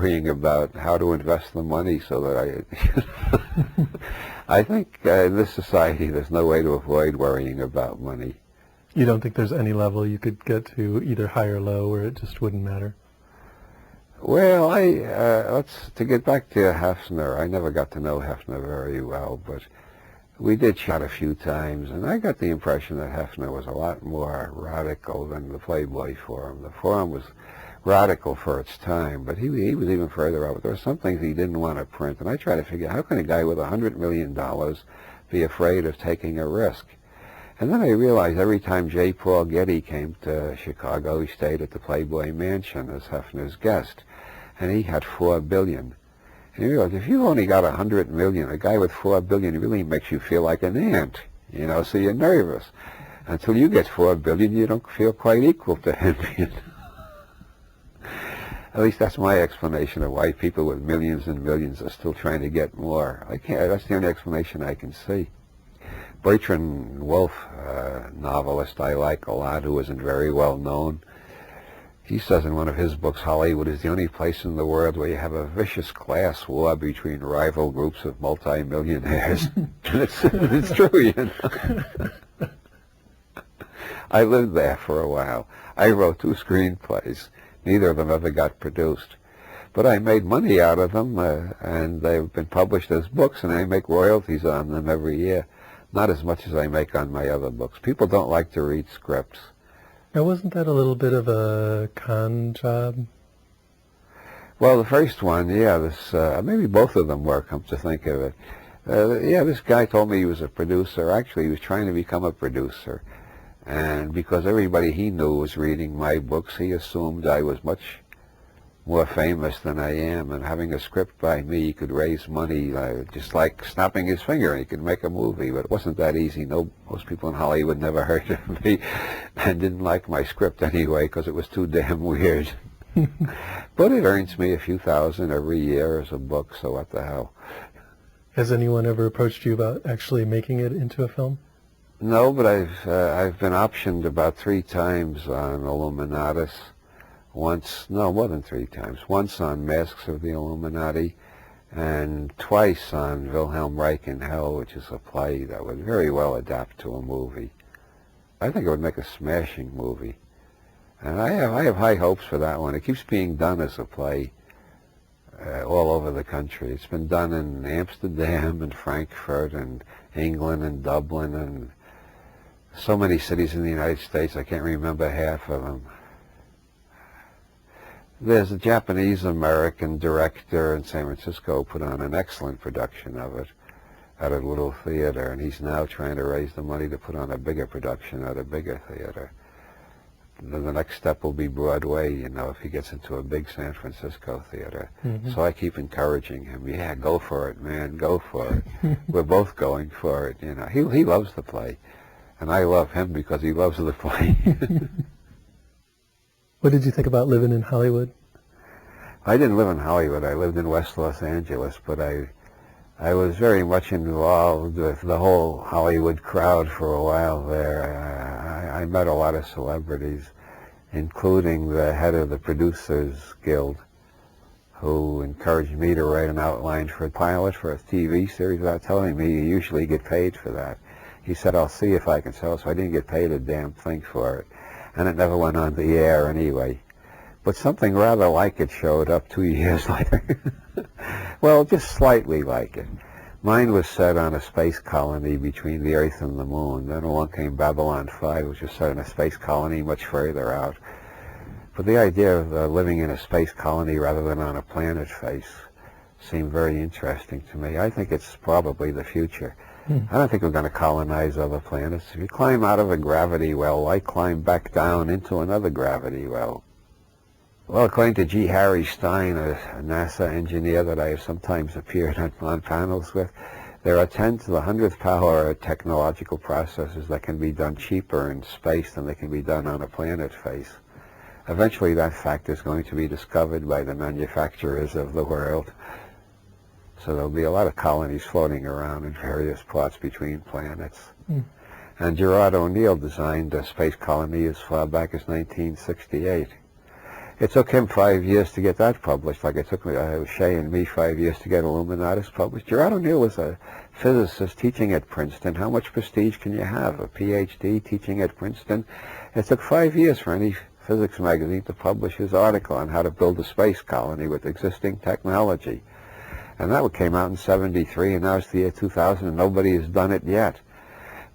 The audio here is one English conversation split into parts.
worrying about how to invest the money so that I think in this society there's no way to avoid worrying about money. You don't think there's any level you could get to, either high or low, where it just wouldn't matter? Well, to get back to Hefner, I never got to know Hefner very well, but we did chat a few times, and I got the impression that Hefner was a lot more radical than the Playboy Forum. The Forum was radical for its time, but he was even further out. There were some things he didn't want to print, and I tried to figure out, how can a guy with $100 million be afraid of taking a risk? And then I realized every time J. Paul Getty came to Chicago, he stayed at the Playboy Mansion as Hefner's guest, and he had $4 billion. And you realize, if you've only got $100 million, a guy with $4 billion really makes you feel like an ant, so you're nervous. Until you get $4 billion, you don't feel quite equal to him. At least that's my explanation of why people with millions and millions are still trying to get more. That's the only explanation I can see. Bertrand Wolfe, novelist I like a lot, who isn't very well known, he says in one of his books, Hollywood is the only place in the world where you have a vicious class war between rival groups of multimillionaires. It's true, I lived there for a while. I wrote 2 screenplays. Neither of them ever got produced. But I made money out of them, and they've been published as books, and I make royalties on them every year. Not as much as I make on my other books. People don't like to read scripts. Now, wasn't that a little bit of a con job? Well, the first one, maybe both of them were, come to think of it. This guy told me he was a producer. Actually, he was trying to become a producer. And because everybody he knew was reading my books, he assumed I was much more famous than I am, and having a script by me, he could raise money just like snapping his finger, and he could make a movie. But it wasn't that easy. Most people in Hollywood never heard of me and didn't like my script anyway because it was too damn weird. But it earns me a few thousand every year as a book, so what the hell. Has anyone ever approached you about actually making it into a film? No, but I've been optioned about 3 times on Illuminatus. More than 3 times. Once on Masks of the Illuminati, and twice on Wilhelm Reich in Hell, which is a play that would very well adapt to a movie. I think it would make a smashing movie. And I have high hopes for that one. It keeps being done as a play all over the country. It's been done in Amsterdam and Frankfurt and England and Dublin and so many cities in the United States. I can't remember half of them. There's a Japanese-American director in San Francisco put on an excellent production of it at a little theater, and he's now trying to raise the money to put on a bigger production at a bigger theater. Then the next step will be Broadway, if he gets into a big San Francisco theater. Mm-hmm. So I keep encouraging him, go for it, man, go for it. We're both going for it, He loves the play, and I love him because he loves the play. What did you think about living in Hollywood? I didn't live in Hollywood. I lived in West Los Angeles, but I was very much involved with the whole Hollywood crowd for a while there. I met a lot of celebrities, including the head of the Producers Guild, who encouraged me to write an outline for a pilot for a TV series without telling me you usually get paid for that. He said, I'll see if I can sell it, so I didn't get paid a damn thing for it. And it never went on the air anyway. But something rather like it showed up 2 years later. Well, just slightly like it. Mine was set on a space colony between the Earth and the Moon. Then along came Babylon 5, which was set in a space colony much further out. But the idea of living in a space colony rather than on a planet face seemed very interesting to me. I think it's probably the future. I don't think we're going to colonize other planets. If you climb out of a gravity well, why climb back down into another gravity well? Well, according to G. Harry Stein, a NASA engineer that I have sometimes appeared on panels with, there are 10 to the 100th power technological processes that can be done cheaper in space than they can be done on a planet face. Eventually that fact is going to be discovered by the manufacturers of the world. So there'll be a lot of colonies floating around in various plots between planets. And Gerard O'Neill designed a space colony as far back as 1968. It took him 5 years to get that published, like it took Shea and me 5 years to get Illuminatus published. Gerard O'Neill was a physicist teaching at Princeton. How much prestige can you have? A PhD teaching at Princeton? It took 5 years for any physics magazine to publish his article on how to build a space colony with existing technology. And that came out in '73, and now it's the year 2000, and nobody has done it yet.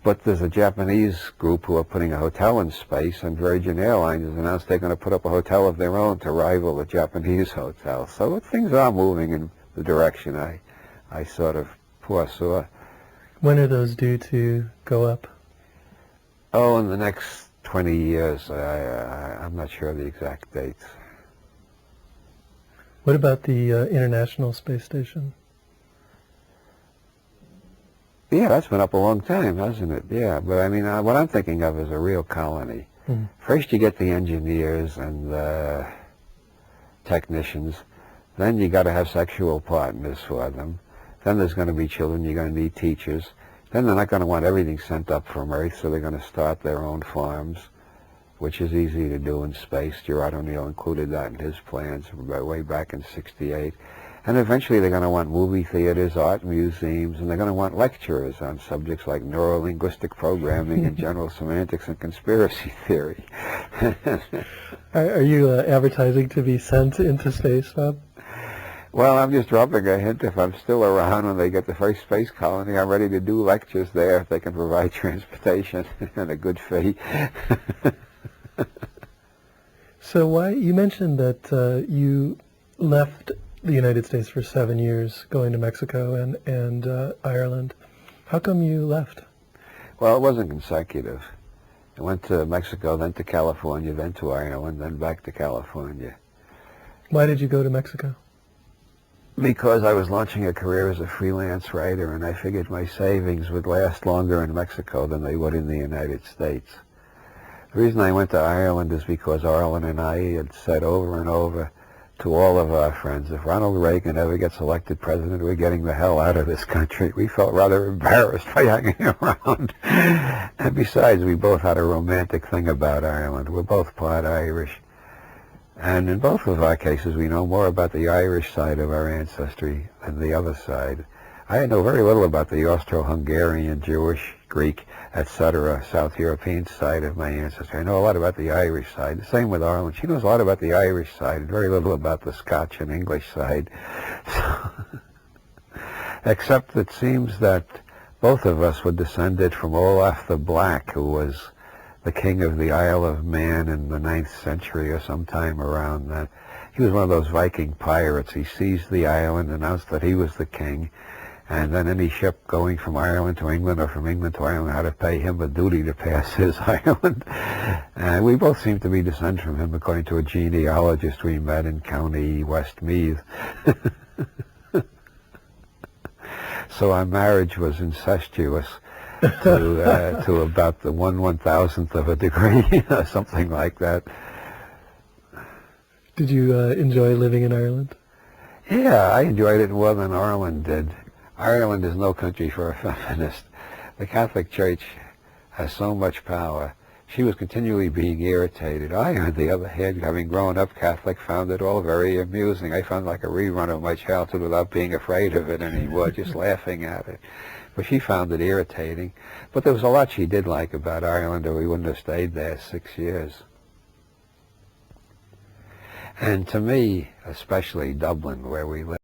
But there's a Japanese group who are putting a hotel in space, and Virgin Airlines has announced they're going to put up a hotel of their own to rival the Japanese hotel. So things are moving in the direction I sort of foresaw. When are those due to go up? Oh, in the next 20 years. I'm not sure of the exact dates. What about the International Space Station? Yeah, that's been up a long time, hasn't it? Yeah, but I mean, what I'm thinking of is a real colony. Mm. First you get the engineers and the technicians, then you got to have sexual partners for them, then there's going to be children, you're going to need teachers, then they're not going to want everything sent up from Earth, so they're going to start their own farms, which is easy to do in space. Gerard O'Neill included that in his plans way back in '68. And eventually they're going to want movie theaters, art museums, and they're going to want lecturers on subjects like neurolinguistic programming and general semantics and conspiracy theory. Are you advertising to be sent into space, Bob? Well, I'm just dropping a hint. If I'm still around when they get the first space colony, I'm ready to do lectures there if they can provide transportation and a good fee. So you mentioned that you left the United States for 7 years, going to Mexico and Ireland. How come you left? Well, it wasn't consecutive. I went to Mexico, then to California, then to Ireland, then back to California. Why did you go to Mexico? Because I was launching a career as a freelance writer, and I figured my savings would last longer in Mexico than they would in the United States. The reason I went to Ireland is because Arlen and I had said over and over to all of our friends, if Ronald Reagan ever gets elected president, we're getting the hell out of this country. We felt rather embarrassed by hanging around. And besides, we both had a romantic thing about Ireland. We're both part Irish. And in both of our cases, we know more about the Irish side of our ancestry than the other side. I know very little about the Austro-Hungarian, Jewish, Greek, etc., South European side of my ancestry. I know a lot about the Irish side. The same with Arlen. She knows a lot about the Irish side and very little about the Scotch and English side. So, except it seems that both of us were descended from Olaf the Black, who was the king of the Isle of Man in the 9th century or sometime around that. He was one of those Viking pirates. He seized the island, announced that he was the king, and then any ship going from Ireland to England or from England to Ireland had to pay him a duty to pass his island. And we both seem to be descended from him, according to a genealogist we met in County Westmeath. So our marriage was incestuous to about the 1/1000th of a degree, or something like that. Did you enjoy living in Ireland? Yeah, I enjoyed it more than Ireland did. Ireland is no country for a feminist. The Catholic Church has so much power. She was continually being irritated. I, on the other hand, having grown up Catholic, found it all very amusing. I found like a rerun of my childhood without being afraid of it anymore, just laughing at it. But she found it irritating. But there was a lot she did like about Ireland, or we wouldn't have stayed there 6 years. And to me, especially Dublin, where we live,